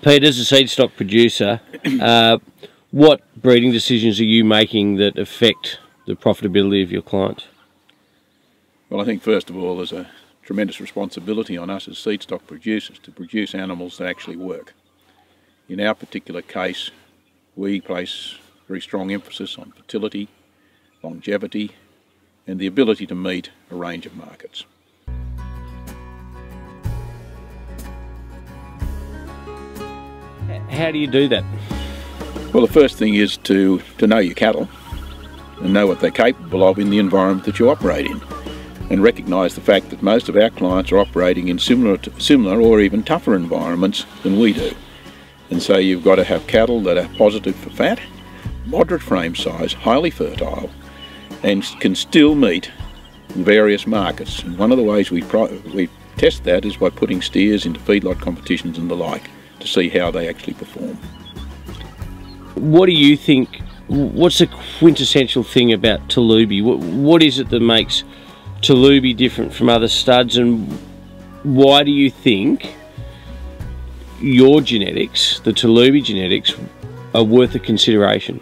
Pete, as a seed stock producer, what breeding decisions are you making that affect the profitability of your clients? Well, I think first of all there's a tremendous responsibility on us as seed stock producers to produce animals that actually work. In our particular case, we place very strong emphasis on fertility, longevity, and the ability to meet a range of markets. How do you do that? Well, the first thing is to know your cattle and know what they're capable of in the environment that you operate in, and recognise the fact that most of our clients are operating in similar or even tougher environments than we do. And so you've got to have cattle that are positive for fat, moderate frame size, highly fertile, and can still meet various markets. And one of the ways we test that is by putting steers into feedlot competitions and the like to see how they actually perform. What do you think, what's the quintessential thing about Talubi? What is it that makes Talubi different from other studs, and why do you think your genetics, the Talubi genetics, are worth a consideration?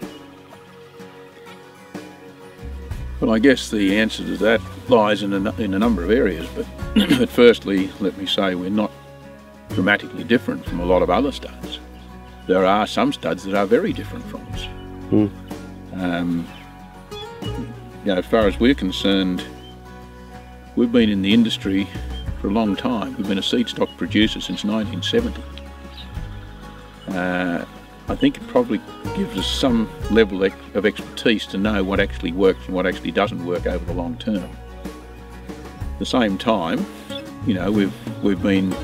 Well, I guess the answer to that lies in a number of areas, but firstly, let me say we're not dramatically different from a lot of other studs. There are some studs that are very different from us. As far as we're concerned, we've been in the industry for a long time. We've been a seed stock producer since 1970. I think it probably gives us some level of expertise to know what actually works and what actually doesn't work over the long term. At the same time, we've been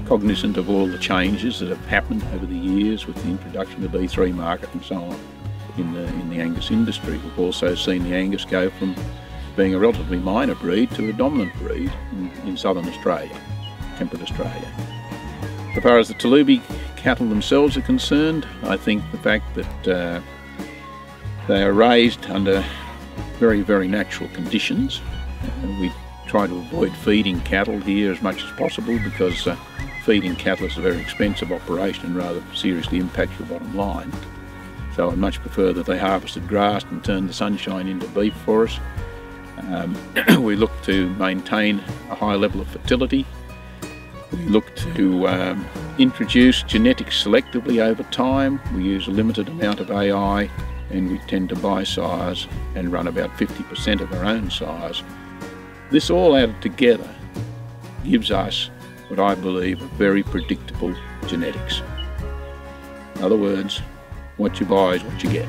cognizant of all the changes that have happened over the years with the introduction of the B3 market and so on in the Angus industry. We've also seen the Angus go from being a relatively minor breed to a dominant breed in southern Australia, temperate Australia. As far as the Talubi cattle themselves are concerned, I think the fact that they are raised under very, very natural conditions. We try to avoid feeding cattle here as much as possible because feeding cattle is a very expensive operation and rather seriously impacts your bottom line. So I'd much prefer that they harvested grass and turned the sunshine into beef for us. We look to maintain a high level of fertility. We look to introduce genetics selectively over time. We use a limited amount of AI, and we tend to buy sires and run about 50% of our own sires. This all added together gives us what I believe are very predictable genetics. In other words, what you buy is what you get.